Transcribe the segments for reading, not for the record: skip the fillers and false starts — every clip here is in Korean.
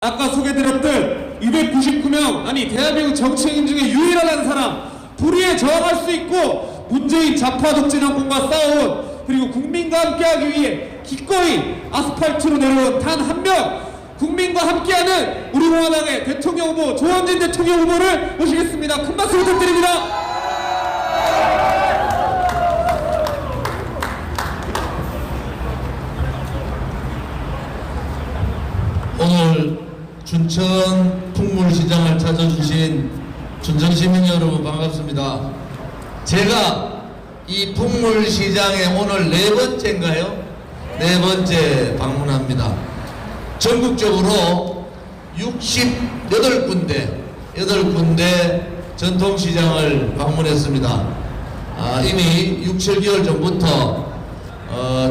아까 소개드렸던 299명, 아니 대한민국 정치인 중에 유일한 사람, 불의에 저항할 수 있고 문재인 좌파 독재 정권과 싸워온, 그리고 국민과 함께하기 위해 기꺼이 아스팔트로 내려온 단 한 명, 국민과 함께하는 우리 공화당의 대통령 후보 조원진 대통령 후보를 모시겠습니다. 큰 박수 부탁드립니다. 오늘 춘천 풍물시장을 찾아주신 춘천시민 여러분 반갑습니다. 제가 이 풍물시장에 오늘 네 번째인가요? 네 번째 방문합니다. 전국적으로 68군데 전통시장을 방문했습니다. 이미 6, 7개월 전부터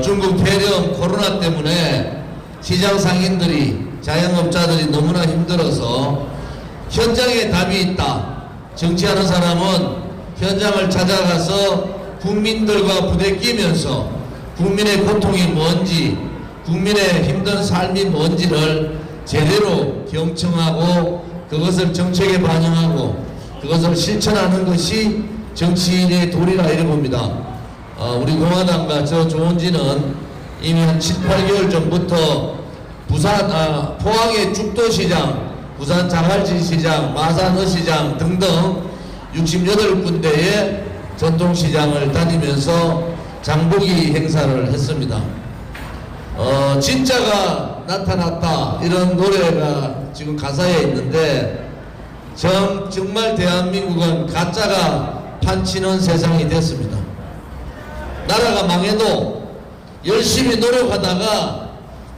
중국 폐렴 코로나 때문에 시장 상인들이, 자영업자들이 너무나 힘들어서 현장에 답이 있다. 정치하는 사람은 현장을 찾아가서 국민들과 부대끼면서 국민의 고통이 뭔지, 국민의 힘든 삶이 뭔지를 제대로 경청하고 그것을 정책에 반영하고 그것을 실천하는 것이 정치인의 도리라 이래 봅니다. 우리 공화당과 저 조원진은 이미 한 7, 8개월 전부터 부산, 포항의 죽도시장, 부산 자갈치시장, 마산어시장 등등 68군데의 전통시장을 다니면서 장보기 행사를 했습니다. 진짜가 나타났다 이런 노래가 지금 가사에 있는데 정말 대한민국은 가짜가 판치는 세상이 됐습니다. 나라가 망해도 열심히 노력하다가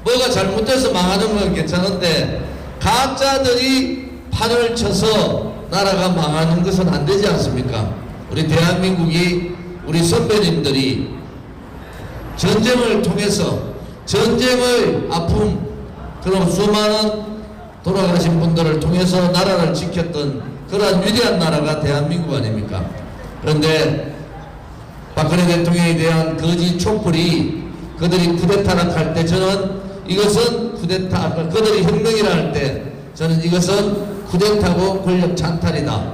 뭐가 잘못돼서 망하는 건 괜찮은데 가짜들이 판을 쳐서 나라가 망하는 것은 안 되지 않습니까? 우리 대한민국이, 우리 선배님들이 전쟁을 통해서 전쟁의 아픔, 그런 수많은 돌아가신 분들을 통해서 나라를 지켰던 그러한 위대한 나라가 대한민국 아닙니까? 그런데 박근혜 대통령에 대한 거짓 촛불이 그들이 쿠데타를 할 때 저는 이것은 쿠데타, 그들이 혁명이라 할 때 저는 이것은 쿠데타고 권력 찬탈이다.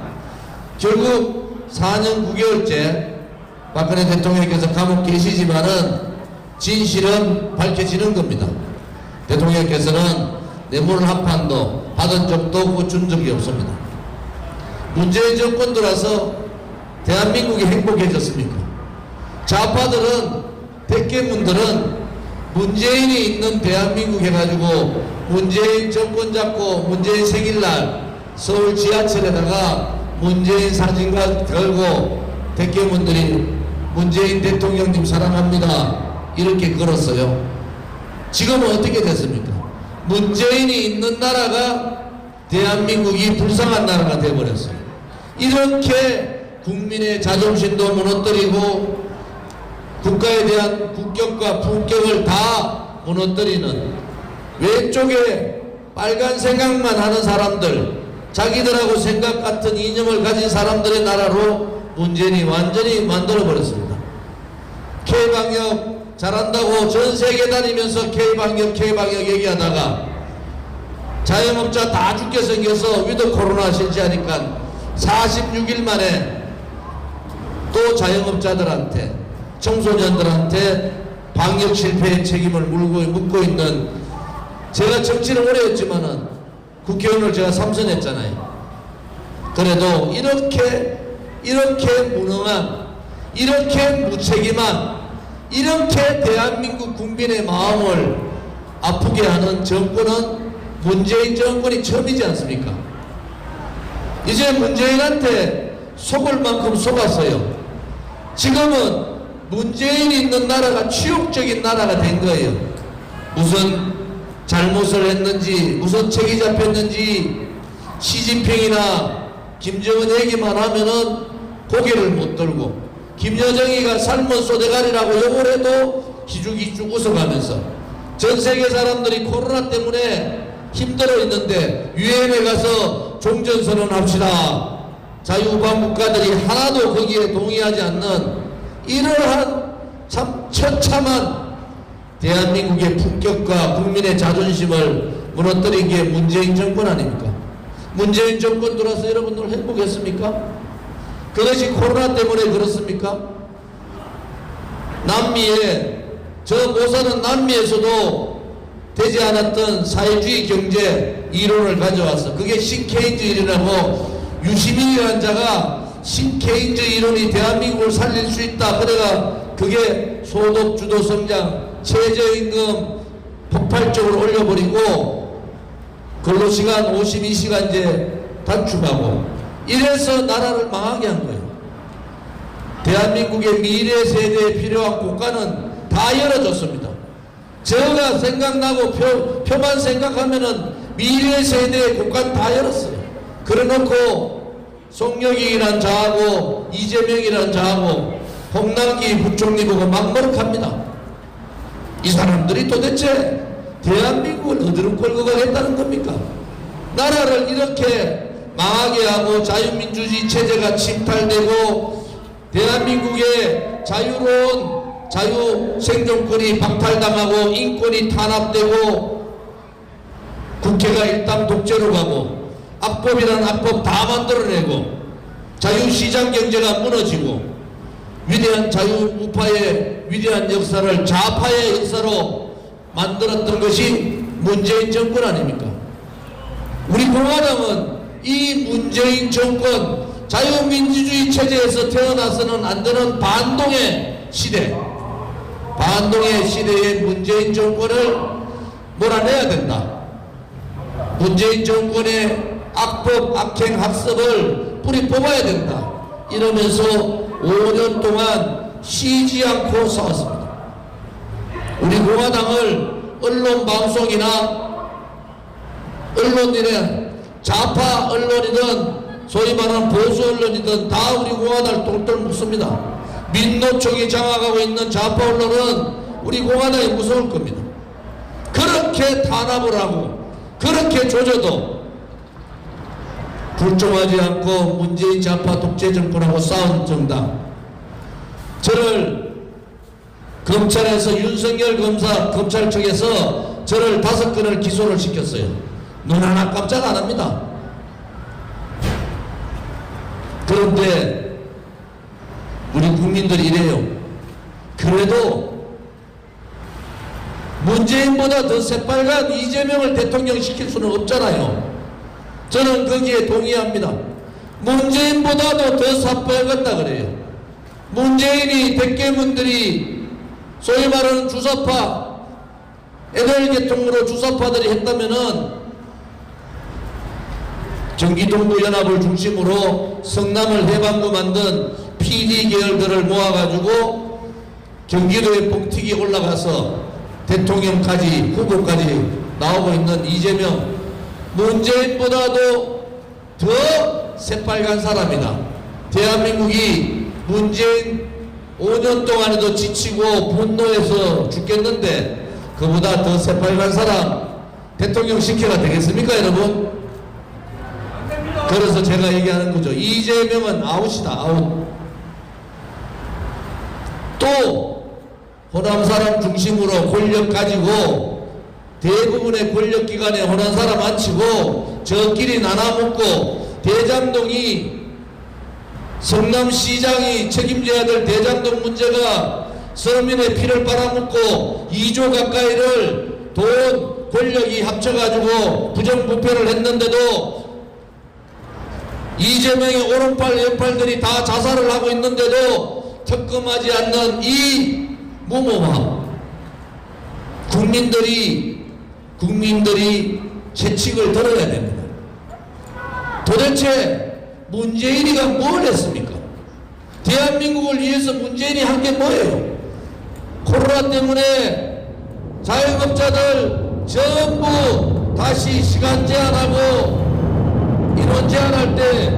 결국 4년 9개월째 박근혜 대통령께서 감옥 계시지만은 진실은 밝혀지는 겁니다. 대통령께서는 뇌물 한 판도 받은 적도 없고 준 적이 없습니다. 문재인 정권 들어서 대한민국이 행복해졌습니까? 좌파들은, 대깨문들은 문재인이 있는 대한민국 해가지고 문재인 정권 잡고 문재인 생일날 서울 지하철에다가 문재인 사진과 걸고 대깨문들이 문재인 대통령님 사랑합니다 이렇게 걸었어요. 지금은 어떻게 됐습니까? 문재인이 있는 나라가 대한민국이 불쌍한 나라가 되어버렸어요. 이렇게 국민의 자존심도 무너뜨리고 국가에 대한 국격과 품격을 다 무너뜨리는, 왼쪽에 빨간 생각만 하는 사람들, 자기들하고 생각 같은 이념을 가진 사람들의 나라로 문재인이 완전히 만들어버렸습니다. K방역 잘한다고 전 세계 다니면서 K방역 얘기하다가 자영업자 다 죽게 생겨서 위드 코로나 실시하니까 46일 만에 또 자영업자들한테, 청소년들한테 방역 실패의 책임을 묻고 있는, 제가 정치를 오래 했지만은 국회의원을 제가 3선 했잖아요. 그래도 이렇게 무능한, 이렇게 무책임한, 이렇게 대한민국 국민의 마음을 아프게 하는 정권은 문재인 정권이 처음이지 않습니까? 이제 문재인한테 속을 만큼 속았어요. 지금은 문재인이 있는 나라가 치욕적인 나라가 된 거예요. 무슨 잘못을 했는지, 무슨 책이 잡혔는지 시진핑이나 김정은 얘기만 하면은 고개를 못 들고, 김여정이가 삶은 소대가리라고 욕을 해도 기죽기죽 웃어가면서, 전 세계 사람들이 코로나 때문에 힘들어 있는데 유엔에 가서 종전선언 합시다. 자유우방 국가들이 하나도 거기에 동의하지 않는 이러한 참 처참한 대한민국의 품격과 국민의 자존심을 무너뜨린 게 문재인 정권 아닙니까? 문재인 정권 들어서 여러분들 행복했습니까? 그것이 코로나 때문에 그렇습니까? 남미에, 저 모사는 남미에서도 되지 않았던 사회주의 경제 이론을 가져왔어. 그게 신케인즈 이론이라고, 유시민이라는 자가 신케인즈 이론이 대한민국을 살릴 수 있다. 그래가 그게 소득 주도 성장, 최저임금 폭발적으로 올려버리고 근로시간 52시간제 단축하고 이래서 나라를 망하게 한 거예요. 대한민국의 미래 세대에 필요한 국가는 다 열어줬습니다. 저가 생각나고 표만 생각하면은 미래 세대의 국가는 다 열었어요. 그래놓고 송영익이란 자하고 이재명이란 자하고 홍남기 부총리 보고 막머럭합니다. 이 사람들이 도대체 대한민국을 어디로 끌고 가겠다는 겁니까? 나라를 이렇게 망하게 하고 자유민주주의 체제가 침탈되고 대한민국의 자유로운 자유생존권이 박탈당하고 인권이 탄압되고 국회가 일당 독재로 가고 악법이란 악법 다 만들어내고 자유시장 경제가 무너지고 위대한 자유우파의 위대한 역사를 좌파의 역사로 만들었던 것이 문재인 정권 아닙니까? 우리 공화당은 이 문재인 정권 자유민주주의 체제에서 태어나서는 안 되는 반동의 시대, 반동의 시대의 문재인 정권을 몰아내야 된다. 문재인 정권의 악법, 악행, 학습을 뿌리 뽑아야 된다. 이러면서 5년 동안 쉬지 않고 싸웠습니다. 우리 공화당을 언론 방송이나 언론이나 좌파 언론이든 소위 말하는 보수 언론이든 다 우리 공화당을 똘똘 묻습니다. 민노총이 장악하고 있는 좌파 언론은 우리 공화당이 무서울 겁니다. 그렇게 탄압을 하고 그렇게 조져도 불종하지 않고 문재인 좌파 독재 정권하고 싸운 정당, 저를 검찰에서 윤석열 검찰청에서 저를 5건을 기소를 시켰어요. 눈 하나 깜짝 안 합니다. 그런데 우리 국민들이 이래요. 그래도 문재인보다 더 새빨간 이재명을 대통령 시킬 수는 없잖아요. 저는 거기에 동의합니다. 문재인보다도 더 새빨갛다 그래요. 문재인이 대깨문들이 소위 말하는 주사파, 애널계통으로 주사파들이 했다면은 경기동부 연합을 중심으로 성남을 해방구 만든 PD 계열들을 모아가지고 경기도에 뻥튀기 올라가서 대통령까지 후보까지 나오고 있는 이재명, 문재인보다도 더 새빨간 사람이다. 대한민국이 문재인 5년 동안에도 지치고 분노해서 죽겠는데 그보다 더 새빨간 사람 대통령 시켜가 되겠습니까, 여러분? 그래서 제가 얘기하는 거죠. 이재명은 아웃이다, 아웃. 또 호남 사람 중심으로 권력 가지고 대부분의 권력기관에 호남 사람 앉히고 저끼리 나눠먹고 대장동이 성남시장이 책임져야 될 대장동 문제가 서민의 피를 빨아먹고 2조 가까이를 돈 권력이 합쳐가지고 부정부패를 했는데도 이재명의 오른팔 왼팔들이 다 자살을 하고 있는데도 특검하지 않는 이 무모함, 국민들이 채찍을 들어야 됩니다. 도대체 문재인이가 뭘 했습니까? 대한민국을 위해서 문재인이 한 게 뭐예요? 코로나 때문에 자영업자들 전부 다시 시간 제한하고 인원 제한할 때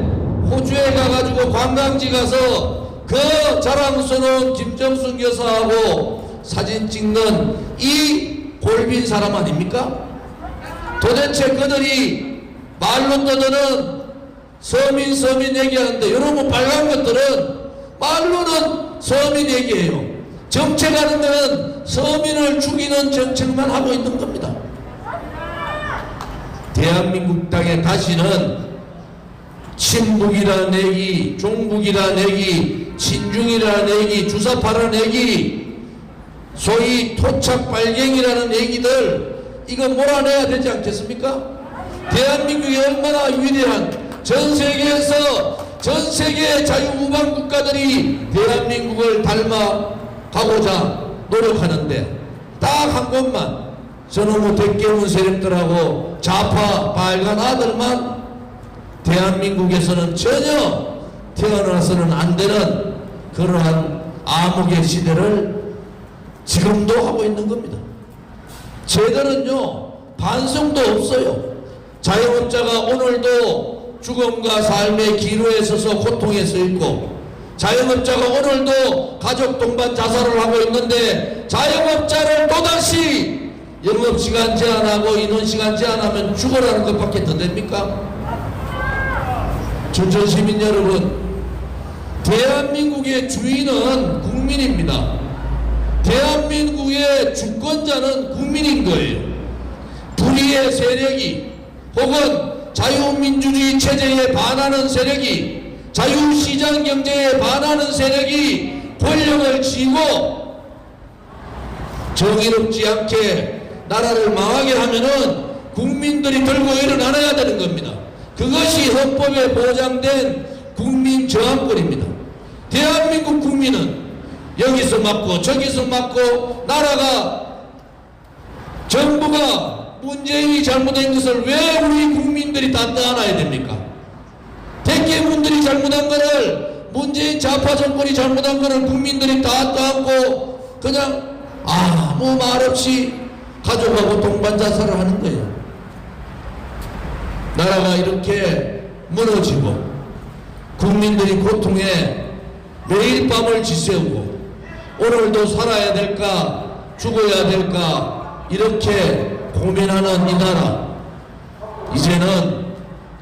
호주에 가가지고 관광지 가서 그 자랑스러운 김정숙 여사하고 사진 찍는 이 골빈 사람 아닙니까? 도대체 그들이 말로 떠드는 서민 얘기하는데 여러분 빨간 것들은 말로는 서민 얘기예요. 정책하는 데는 서민을 죽이는 정책만 하고 있는 겁니다. 대한민국 땅에 다시는 친북이라는 얘기, 종북이라는 얘기, 친중이라는 얘기, 주사파라는 얘기, 소위 토착발갱이라는 얘기들 이거 몰아내야 되지 않겠습니까? 대한민국이 얼마나 위대한 전 세계의 자유우방 국가들이 대한민국을 닮아가고자 노력하는데 딱 한 곳만 저놈의 대깨문 세력들하고 좌파 빨간 아들만 대한민국에서는 전혀 태어나서는 안 되는 그러한 암흑의 시대를 지금도 하고 있는 겁니다. 쟤들은요 반성도 없어요. 자영업자가 오늘도 죽음과 삶의 기로에 서서 고통에 서 있고, 자영업자가 오늘도 가족 동반 자살을 하고 있는데 자영업자를 또다시 영업시간 제한하고 인원시간 제한하면 죽어라는 것밖에 더 됩니까? 춘천시민 여러분, 대한민국의 주인은 국민입니다. 대한민국의 주권자는 국민인 거예요. 불의의 세력이 혹은 자유민주주의 체제에 반하는 세력이, 자유시장 경제에 반하는 세력이 권력을 쥐고 정의롭지 않게 나라를 망하게 하면은 국민들이 들고 일어나야 되는 겁니다. 그것이 헌법에 보장된 국민 저항권입니다. 대한민국 국민은 여기서 맞고 저기서 맞고, 나라가 정부가 문재인이 잘못한 것을 왜 우리 국민들이 다 떠안아야 됩니까? 대깨문들이 잘못한 것을, 문재인 좌파 정권이 잘못한 것을 국민들이 다 떠안고 그냥 아무 말 없이 가족하고 동반 자살을 하는 거예요. 나라가 이렇게 무너지고 국민들이 고통에 매일 밤을 지새우고 오늘도 살아야 될까 죽어야 될까 이렇게 고민하는 이 나라, 이제는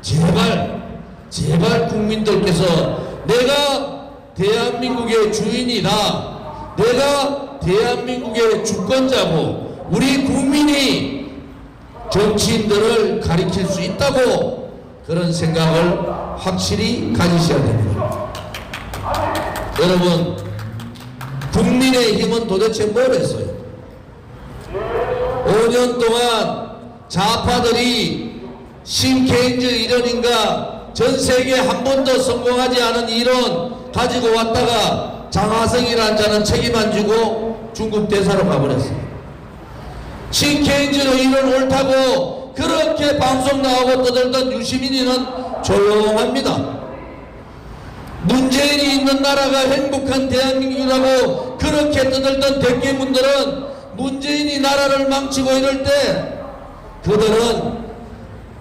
제발 국민들께서 내가 대한민국의 주인이다, 내가 대한민국의 주권자고 우리 국민이 정치인들을 가리킬 수 있다고 그런 생각을 확실히 가지셔야 됩니다. 여러분, 국민의힘은 도대체 뭘 했어요? 5년 동안 좌파들이 신케인즈 이론인가 전 세계에 한 번도 성공하지 않은 이론 가지고 왔다가 장하성이라는 자는 책임 안 지고 중국 대사로 가버렸어요. 신케인즈 이론 옳다고 그렇게 방송 나오고 떠들던 유시민이는 조용합니다. 문재인이 있는 나라가 행복한 대한민국이라고 그렇게 떠들던 대깨문들은 문재인이 나라를 망치고 이럴 때 그들은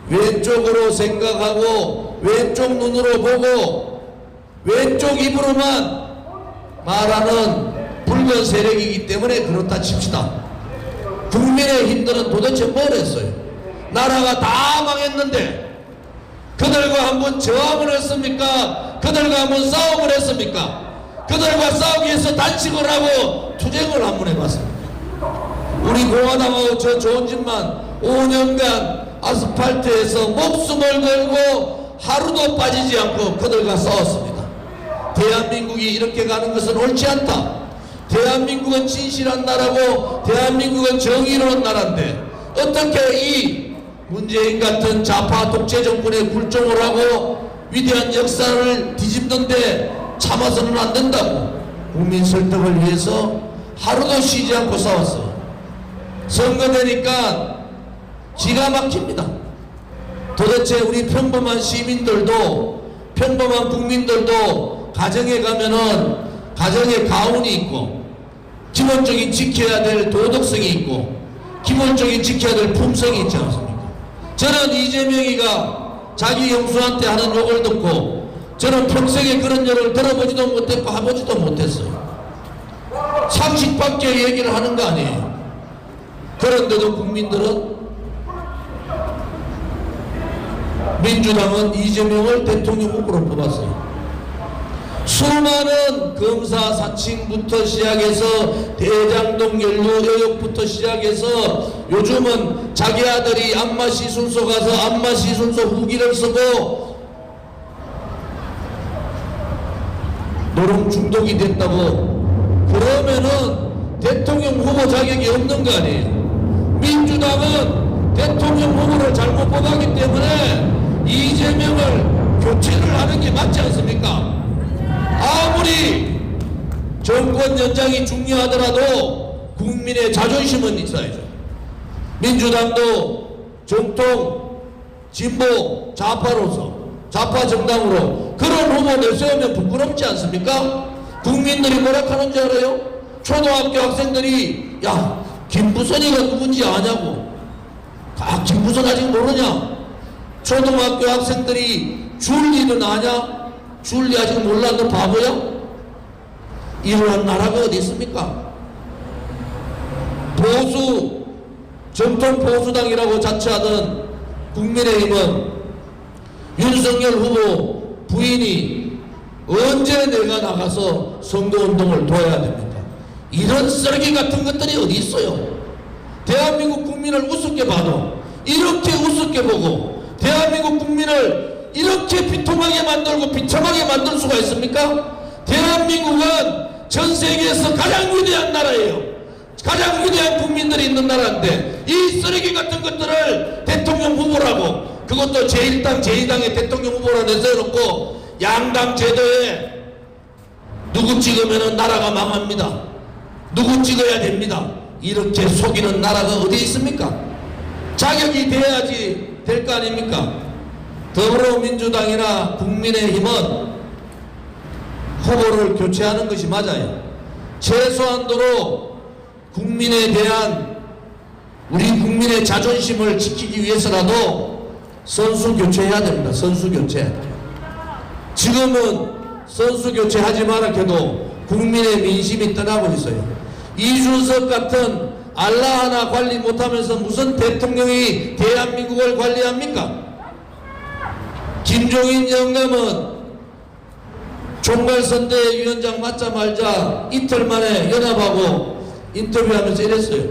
왼쪽으로 생각하고 왼쪽 눈으로 보고 왼쪽 입으로만 말하는 붉은 세력이기 때문에 그렇다 칩시다. 국민의힘들은 도대체 뭘 했어요? 나라가 다 망했는데 그들과 한번 저항을 했습니까? 그들과 한번 싸움을 했습니까? 그들과 싸우기 위해서 단식을 하고 투쟁을 한번 해봤습니다. 우리 공화당하고 저 좋은 집만 5년간 아스팔트에서 목숨을 걸고 하루도 빠지지 않고 그들과 싸웠습니다. 대한민국이 이렇게 가는 것은 옳지 않다. 대한민국은 진실한 나라고 대한민국은 정의로운 나라인데 어떻게 이 문재인 같은 좌파 독재 정권에 굴종을 하고 위대한 역사를 뒤집는데 참아서는 안 된다고 국민 설득을 위해서 하루도 쉬지 않고 싸웠어요. 선거되니까 기가 막힙니다. 도대체 우리 평범한 시민들도, 평범한 국민들도 가정에 가면은 가정에 가훈이 있고 기본적인 지켜야 될 도덕성이 있고 기본적인 지켜야 될 품성이 있지 않습니까? 저는 이재명이가 자기 영수한테 하는 욕을 듣고 저는 평생에 그런 욕을 들어보지도 못했고 해보지도 못했어요. 상식밖에 얘기를 하는 거 아니에요. 그런데도 국민들은, 민주당은 이재명을 대통령 후보로 뽑았어요. 수많은 검사 사칭부터 시작해서 대장동 연루 의혹부터 시작해서 요즘은 자기 아들이 안마시술소 가서 안마시술소 후기를 쓰고 노름 중독이 됐다고 그러면은 대통령 후보 자격이 없는 거 아니에요. 민주당은 대통령 후보를 잘못 뽑았기 때문에 이재명을 교체를 하는 게 맞지 않습니까? 아무리 정권 연장이 중요하더라도 국민의 자존심은 있어야죠. 민주당도 정통 진보 좌파로서 좌파 정당으로 그런 후보 내세우면 부끄럽지 않습니까? 국민들이 뭐라 하는 줄 알아요? 초등학교 학생들이 야 김부선이가 누군지 아냐고. 아 김부선 아직 모르냐? 초등학교 학생들이 줄리는 아냐? 줄리 아직 몰라? 너 바보야? 이러한 나라가 어디 있습니까? 보수 정통 보수당이라고 자처하던 국민의힘은 윤석열 후보 부인이 언제 내가 나가서 선거운동을 도와야 됩니까? 이런 쓰레기 같은 것들이 어디 있어요? 대한민국 국민을 우습게 봐도 이렇게 우습게 보고 대한민국 국민을 이렇게 비통하게 만들고 비참하게 만들 수가 있습니까? 대한민국은 전 세계에서 가장 위대한 나라예요. 가장 위대한 국민들이 있는 나라인데 이 쓰레기 같은 것들을 대통령 후보라고 그것도 제1당 제2당의 대통령 후보로 내세워놓고 양당 제도에 누구 찍으면 나라가 망합니다. 누구 찍어야 됩니다. 이렇게 속이는 나라가 어디 있습니까? 자격이 돼야지 될 거 아닙니까? 더불어민주당이나 국민의힘은 후보를 교체하는 것이 맞아요. 최소한도로 국민에 대한 우리 국민의 자존심을 지키기 위해서라도 선수 교체해야 됩니다. 선수 교체. 지금은 선수 교체하지 마라 해도 국민의 민심이 떠나고 있어요. 이준석 같은 알라 하나 관리 못하면서 무슨 대통령이 대한민국을 관리합니까? 김종인 영감은 총괄선대위원장 맞자마자 이틀 만에 연합하고 인터뷰하면서 이랬어요.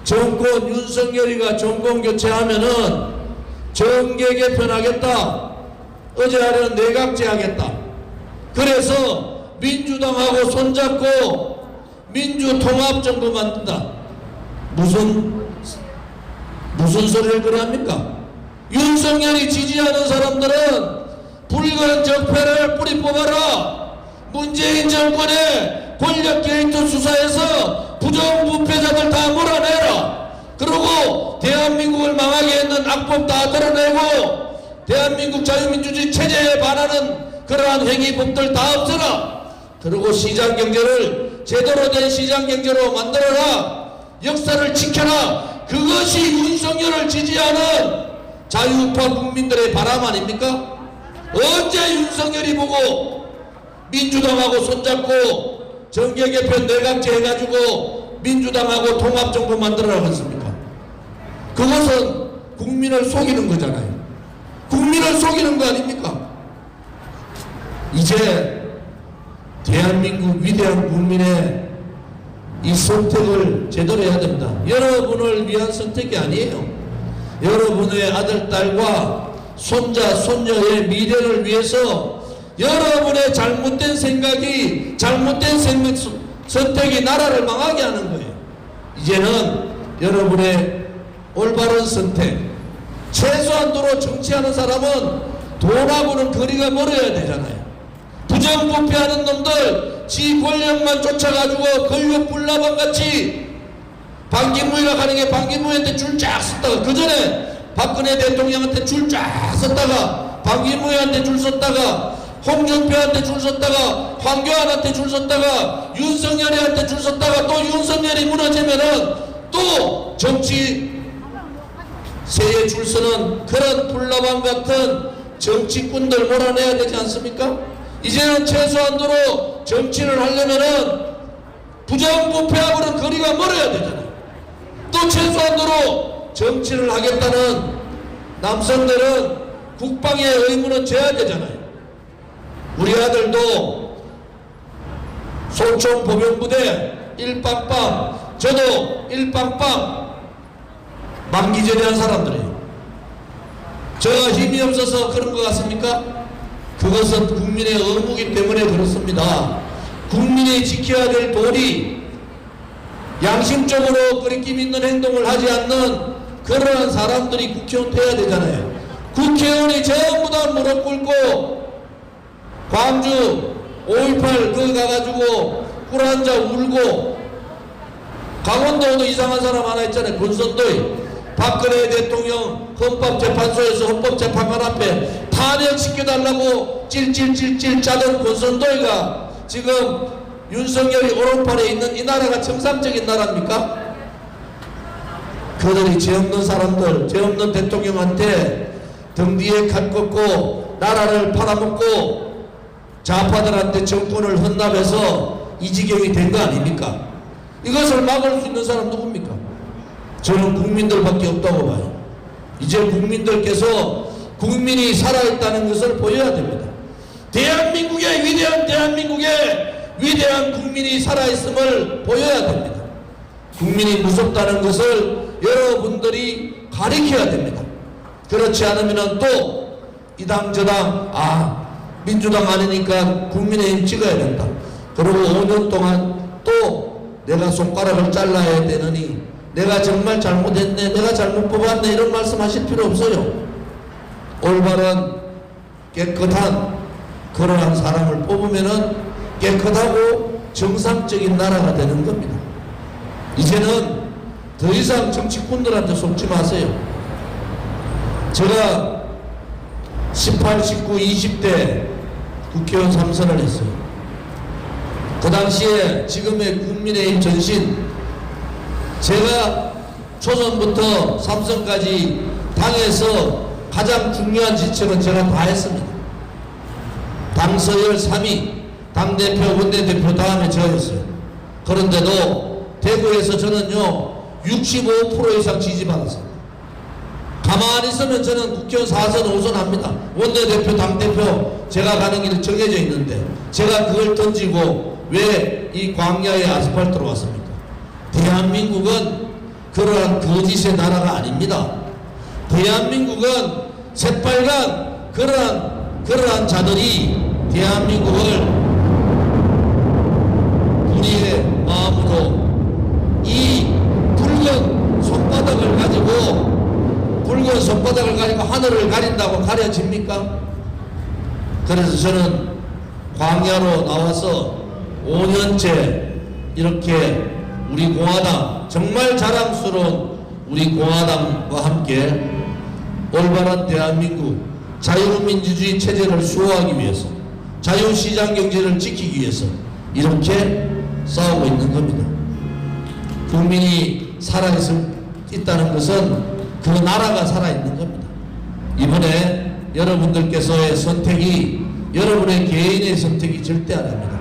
정권 윤석열이가 정권 교체하면은 정계 개편하겠다. 어제 하려는 내각제 하겠다. 그래서 민주당하고 손잡고 민주통합정부 만든다. 무슨 소리를 그래 합니까? 윤석열이 지지하는 사람들은 붉은 적폐를 뿌리 뽑아라. 문재인 정권의 권력 게이트 수사에서 부정부패자들 다 몰아내라. 그리고 대한민국을 망하게 했는 악법 다 드러내고 대한민국 자유민주주의 체제에 반하는 그러한 행위법들 다 없애라. 그리고 시장경제를 제대로 된 시장경제로 만들어라. 역사를 지켜라. 그것이 윤석열을 지지하는 자유우파 국민들의 바람 아닙니까? 언제 윤석열이 보고 민주당하고 손잡고 정계개편 내각제 해가지고 민주당하고 통합정부 만들어라고 했습니까? 그것은 국민을 속이는 거잖아요. 국민을 속이는 거 아닙니까? 이제 대한민국 위대한 국민의 이 선택을 제대로 해야 됩니다. 여러분을 위한 선택이 아니에요. 여러분의 아들, 딸과 손자, 손녀의 미래를 위해서 여러분의 잘못된 생각이, 잘못된 선택이 나라를 망하게 하는 거예요. 이제는 여러분의 올바른 선택, 최소한도로 정치하는 사람은 돈하고는 거리가 멀어야 되잖아요. 부정부패하는 놈들 지 권력만 쫓아가지고 권력 불나방같이 반기문이라 하는 게 반기문한테 줄 쫙 섰다가 그 전에 박근혜 대통령한테 줄 쫙 섰다가 반기문한테 줄 섰다가 홍준표한테 줄 섰다가 황교안한테 줄 섰다가 윤석열이한테 줄 섰다가 또 윤석열이 무너지면은 또 정치 세에 줄 서는 그런 불나방 같은 정치꾼들 몰아내야 되지 않습니까? 이제는 최소한도로 정치를 하려면은 부정부패하고는 거리가 멀어야 되잖아요. 또 최소한도로 정치를 하겠다는 남성들은 국방의 의무는 져야 되잖아요. 우리 아들도 소총 보병부대 일빵빵, 저도 일빵빵 만기절에 한 사람들이에요. 제가 힘이 없어서 그런 것 같습니까? 그것은 국민의 의무이기 때문에 그렇습니다. 국민이 지켜야 될 도리, 양심적으로 거리낌 있는 행동을 하지 않는 그러한 사람들이 국회의원 돼야 되잖아요. 국회의원이 전부 다 무릎 꿇고 광주 5.18 거기 가가지고 꿀 앉아 울고, 강원도도 이상한 사람 하나 있잖아요. 권선도에 박근혜 대통령 헌법재판소에서 헌법재판관 앞에 탄핵시켜달라고 찔찔찔찔 짜던 권선도이가 지금 윤석열이 오른팔에 있는 이 나라가 정상적인 나라입니까? 그들이 죄 없는 사람들, 죄 없는 대통령한테 등 뒤에 칼 꺾고 나라를 팔아먹고 좌파들한테 정권을 헌납해서 이 지경이 된 거 아닙니까? 이것을 막을 수 있는 사람 누굽니까? 저는 국민들밖에 없다고 봐요. 이제 국민들께서 국민이 살아있다는 것을 보여야 됩니다. 대한민국의 위대한 국민이 살아있음을 보여야 됩니다. 국민이 무섭다는 것을 여러분들이 가리켜야 됩니다. 그렇지 않으면 또 이 당 저당 민주당 아니니까 국민의힘 찍어야 된다. 그리고 5년 동안 또 내가 손가락을 잘라야 되느니 내가 정말 잘못했네, 내가 잘못 뽑았네, 이런 말씀 하실 필요 없어요. 올바른 깨끗한 그러한 사람을 뽑으면은 깨끗하고 정상적인 나라가 되는 겁니다. 이제는 더 이상 정치꾼들한테 속지 마세요. 제가 18, 19, 20대 국회의원 3선을 했어요. 그 당시에 지금의 국민의힘 전신, 제가 초선부터 3선까지 당에서 가장 중요한 지책은 제가 다 했습니다. 당 서열 3위, 당대표, 원내대표 다음에 저였어요. 그런데도 대구에서 저는요 65% 이상 지지받았어요. 가만히 있으면 저는 국회의원 4선, 5선 합니다. 원내대표, 당대표 제가 가는 길이 정해져 있는데 제가 그걸 던지고 왜 이 광야에 아스팔트로 왔습니까? 대한민국은 그러한 거짓의 나라가 아닙니다. 대한민국은 새빨간 그러한 자들이 대한민국을 우리의 마음으로 이 붉은 손바닥을 가지고 하늘을 가린다고 가려집니까? 그래서 저는 광야로 나와서 5년째 이렇게 우리 공화당, 정말 자랑스러운 우리 공화당과 함께 올바른 대한민국 자유민주주의 체제를 수호하기 위해서, 자유시장 경제를 지키기 위해서 이렇게 싸우고 있는 겁니다. 국민이 살아있다는 것은 그 나라가 살아있는 겁니다. 이번에 여러분들께서의 선택이 여러분의 개인의 선택이 절대 아닙니다.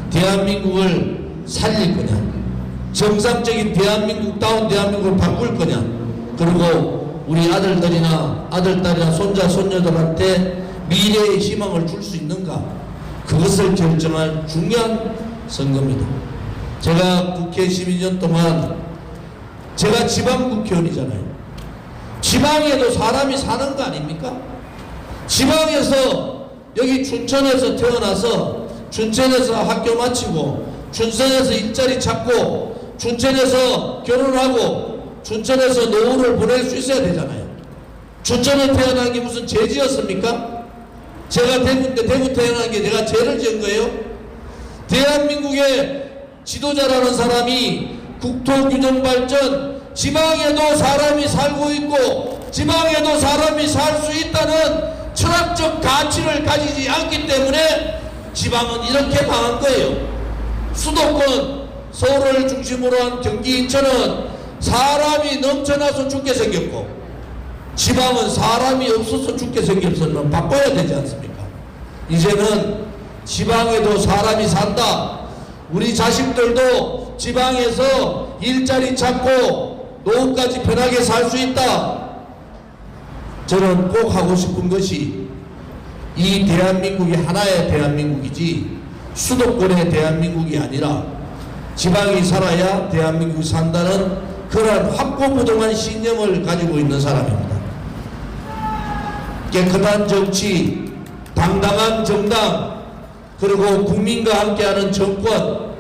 대한민국을 살릴 거냐, 정상적인 대한민국다운 대한민국을 바꿀 거냐, 그리고 우리 아들들이나 아들딸이나 손자 손녀들한테 미래의 희망을 줄 수 있는가, 그것을 결정할 중요한 선거입니다. 제가 국회 12년 동안 제가 지방 국회의원이잖아요. 지방에도 사람이 사는 거 아닙니까? 지방에서 여기 춘천에서 태어나서 춘천에서 학교 마치고 춘천에서 일자리 찾고 춘천에서 결혼하고 춘천에서 노후를 보낼 수 있어야 되잖아요. 춘천에 태어난 게 무슨 죄지었습니까? 제가 대구인데 대구 태어난 게 내가 죄를 지은 거예요? 대한민국의 지도자라는 사람이 국토균형 발전, 지방에도 사람이 살고 있고 지방에도 사람이 살 수 있다는 철학적 가치를 가지지 않기 때문에 지방은 이렇게 망한 거예요. 수도권 서울을 중심으로 한 경기 인천은 사람이 넘쳐나서 죽게 생겼고 지방은 사람이 없어서 죽게 생겼으면 바꿔야 되지 않습니까? 이제는 지방에도 사람이 산다. 우리 자식들도 지방에서 일자리 찾고 노후까지 편하게 살 수 있다. 저는 꼭 하고 싶은 것이 이 대한민국이 하나의 대한민국이지 수도권의 대한민국이 아니라 지방이 살아야 대한민국이 산다는 그러한 확고부동한 신념을 가지고 있는 사람입니다. 깨끗한 정치, 당당한 정당, 그리고 국민과 함께하는 정권,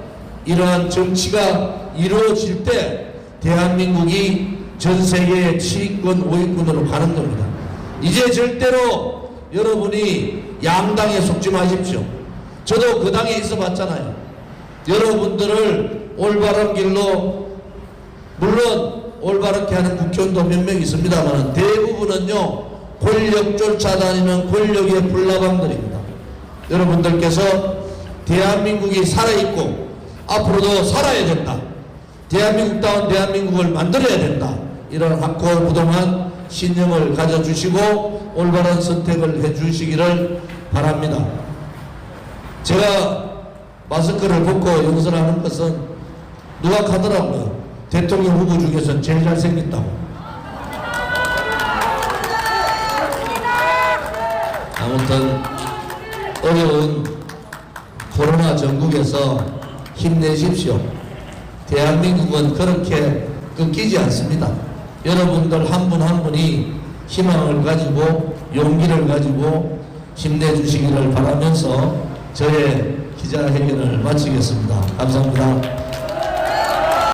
이러한 정치가 이루어질 때 대한민국이 전 세계의 7위권, 5위권으로 가는 겁니다. 이제 절대로 여러분이 양당에 속지 마십시오. 저도 그 당에 있어 봤잖아요. 여러분들을 올바른 길로, 물론 올바르게 하는 국회의원도 몇 명 있습니다만 대부분은요 권력 쫓아다니는 권력의 불나방들입니다. 여러분들께서 대한민국이 살아있고 앞으로도 살아야 된다, 대한민국다운 대한민국을 만들어야 된다, 이런 확고부동한 신념을 가져주시고 올바른 선택을 해주시기를 바랍니다. 제가 마스크를 벗고 연설하는 것은 누가 하더라고요. 대통령 후보 중에서 제일 잘생겼다고. 아무튼 어려운 코로나 전국에서 힘내십시오. 대한민국은 그렇게 끊기지 않습니다. 여러분들 한 분 한 분이 희망을 가지고 용기를 가지고 힘내주시기를 바라면서 저의 기자회견을 마치겠습니다. 감사합니다.